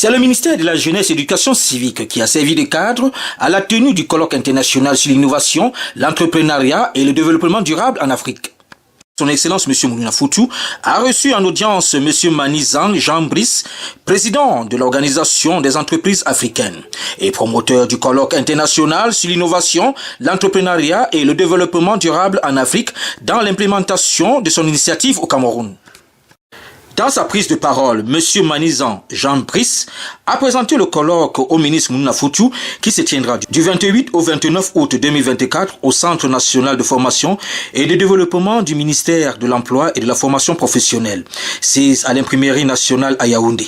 C'est le ministère de la Jeunesse et de l'Éducation civique qui a servi de cadre à la tenue du colloque international sur l'innovation, l'entrepreneuriat et le développement durable en Afrique. Son Excellence M. Moulouna Foutou a reçu en audience M. Manizan Jean Brice, président de l'Organisation des entreprises africaines et promoteur du colloque international sur l'innovation, l'entrepreneuriat et le développement durable en Afrique dans l'implémentation de son initiative au Cameroun. Dans sa prise de parole, M. Manizan Jean Brice a présenté le colloque au ministre Moulouna Foutou qui se tiendra du 28 au 29 août 2024 au Centre national de formation et de développement du ministère de l'Emploi et de la formation professionnelle, c'est à l'imprimerie nationale à Yaoundé.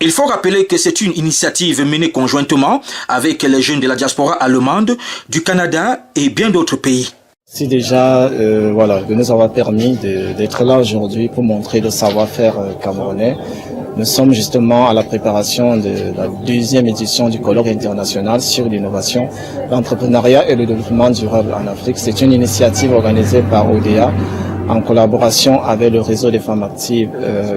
Il faut rappeler que c'est une initiative menée conjointement avec les jeunes de la diaspora allemande, du Canada et bien d'autres pays. C'est déjà de nous avoir permis d'être là aujourd'hui pour montrer le savoir-faire camerounais. Nous sommes justement à la préparation de la deuxième édition du colloque international sur l'innovation, l'entrepreneuriat et le développement durable en Afrique. C'est une initiative organisée par ODA en collaboration avec le réseau des femmes actives,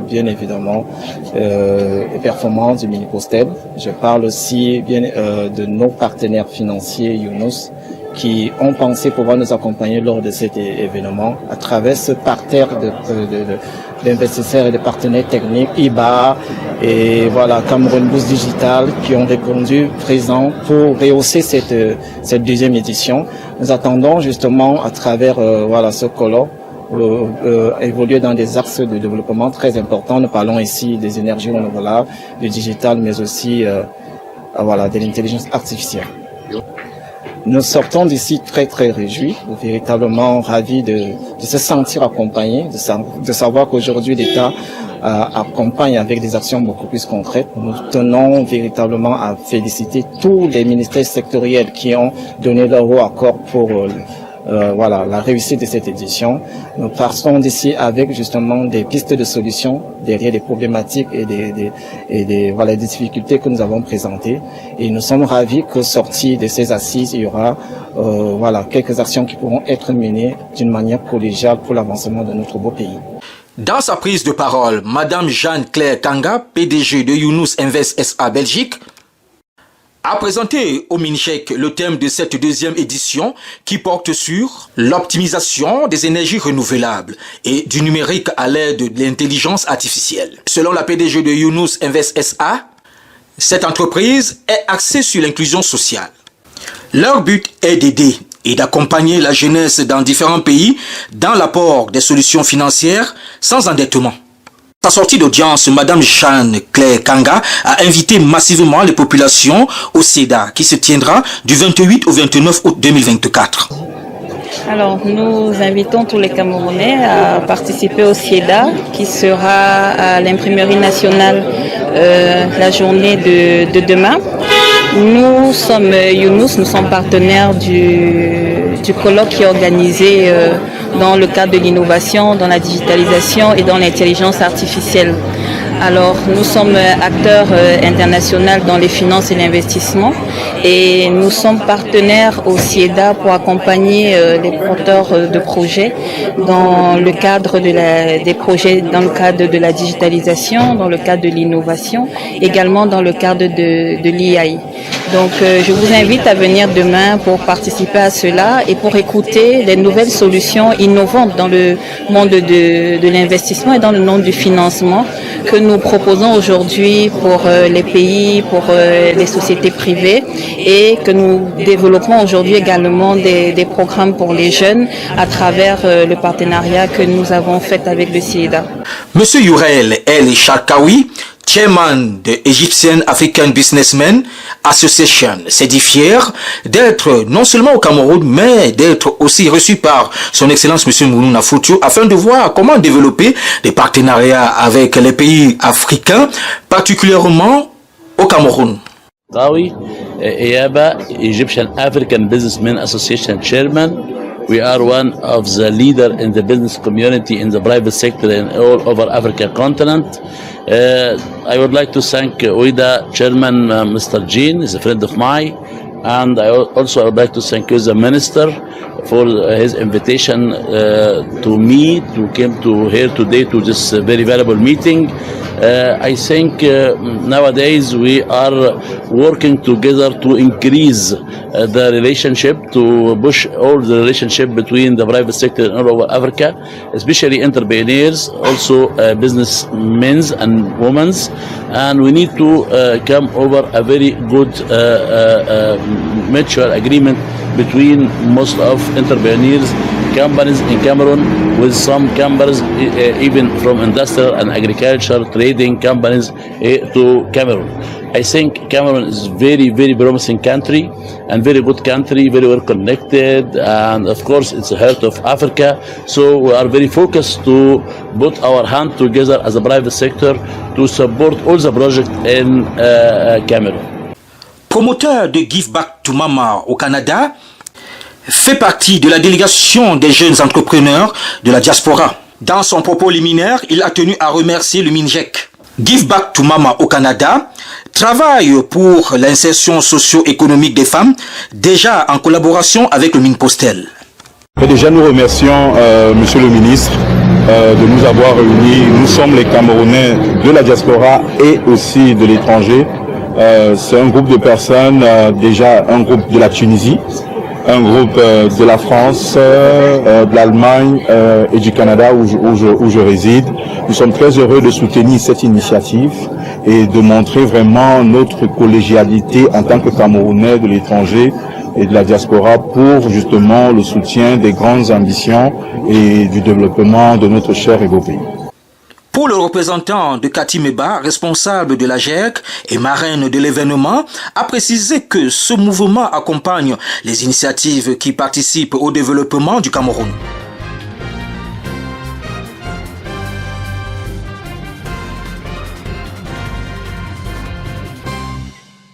bien évidemment, et performances du Mini-Postel. Je parle aussi bien de nos partenaires financiers Younous, qui ont pensé pouvoir nous accompagner lors de cet événement à travers ce parterre d'investisseurs et de partenaires techniques, IBA et Cameroun Boost Digital qui ont répondu présents pour rehausser cette deuxième édition. Nous attendons justement à travers ce colloque évoluer dans des axes de développement très importants. Nous parlons ici des énergies renouvelables, du digital, mais aussi de l'intelligence artificielle. Nous sortons d'ici très très réjouis, véritablement ravis de se sentir accompagnés, de savoir qu'aujourd'hui l'État accompagne avec des actions beaucoup plus concrètes. Nous tenons véritablement à féliciter tous les ministères sectoriels qui ont donné leur haut accord pour la réussite de cette édition. Nous partons d'ici avec justement des pistes de solutions derrière les problématiques et des difficultés que nous avons présentées. Et nous sommes ravis que sorti de ces assises, il y aura quelques actions qui pourront être menées d'une manière collégiale pour l'avancement de notre beau pays. Dans sa prise de parole, Madame Jeanne-Claire Kanga, PDG de Younous Invest SA Belgique, a présenté au MINCHEC le thème de cette deuxième édition qui porte sur l'optimisation des énergies renouvelables et du numérique à l'aide de l'intelligence artificielle. Selon la PDG de Younous Invest SA, cette entreprise est axée sur l'inclusion sociale. Leur but est d'aider et d'accompagner la jeunesse dans différents pays dans l'apport des solutions financières sans endettement. À sa sortie d'audience, Madame Jeanne-Claire Kanga a invité massivement les populations au CEDA qui se tiendra du 28 au 29 août 2024. Alors, nous invitons tous les Camerounais à participer au CEDA qui sera à l'imprimerie nationale la journée de demain. Nous sommes Younous, nous sommes partenaires du colloque qui est organisé dans le cadre de l'innovation, dans la digitalisation et dans l'intelligence artificielle. Alors, nous sommes acteurs internationaux dans les finances et l'investissement et nous sommes partenaires au CIEDA pour accompagner les porteurs de projets dans le cadre des projets, dans le cadre de la digitalisation, dans le cadre de l'innovation, également dans le cadre de l'IA. Donc, je vous invite à venir demain pour participer à cela et pour écouter les nouvelles solutions innovantes dans le monde de l'investissement et dans le monde du financement que nous proposons aujourd'hui pour les pays, pour les sociétés privées et que nous développons aujourd'hui également des programmes pour les jeunes à travers le partenariat que nous avons fait avec le CIEDA. Monsieur Yourel El Charkaoui, chairman de Egyptian African Businessmen Association, s'est dit fier d'être non seulement au Cameroun, mais d'être aussi reçu par son Excellence M. Moulouna Foutou afin de voir comment développer des partenariats avec les pays africains, particulièrement au Cameroun. Tawi, EABA, Egyptian African Businessmen Association chairman. We are one of the leaders in the business community in the private sector in all over Africa continent. I would like to thank OIDA chairman Mr. Jean, is a friend of mine, and I would like to thank you, the minister, for his invitation to me to come to here today to this very valuable meeting. I think nowadays we are working together to increase the relationship, to push all the relationship between the private sector and all over Africa, especially entrepreneurs, also businessmen and women, and we need to come over a very good mutual agreement between most of entrepreneurs companies in Cameroon, with some companies even from industrial and agriculture trading companies to Cameroon. I think Cameroon is very, very promising country and very good country, very well connected, and of course it's the heart of Africa. So we are very focused to put our hand together as a private sector to support all the projects in Cameroon. Promoteur de Give Back to Mama au Canada, fait partie de la délégation des jeunes entrepreneurs de la diaspora. Dans son propos liminaire, il a tenu à remercier le MINJEC. Give Back to Mama au Canada travaille pour l'insertion socio-économique des femmes, déjà en collaboration avec le MINPOSTEL. Et déjà, nous remercions Monsieur le ministre de nous avoir réunis. Nous sommes les Camerounais de la diaspora et aussi de l'étranger. C'est un groupe de personnes, déjà un groupe de la Tunisie, un groupe de la France, de l'Allemagne et du Canada où je réside. Nous sommes très heureux de soutenir cette initiative et de montrer vraiment notre collégialité en tant que Camerounais de l'étranger et de la diaspora pour justement le soutien des grandes ambitions et du développement de notre cher et beau pays. Pour le représentant de Cathy Meba, responsable de la GEC et marraine de l'événement, a précisé que ce mouvement accompagne les initiatives qui participent au développement du Cameroun.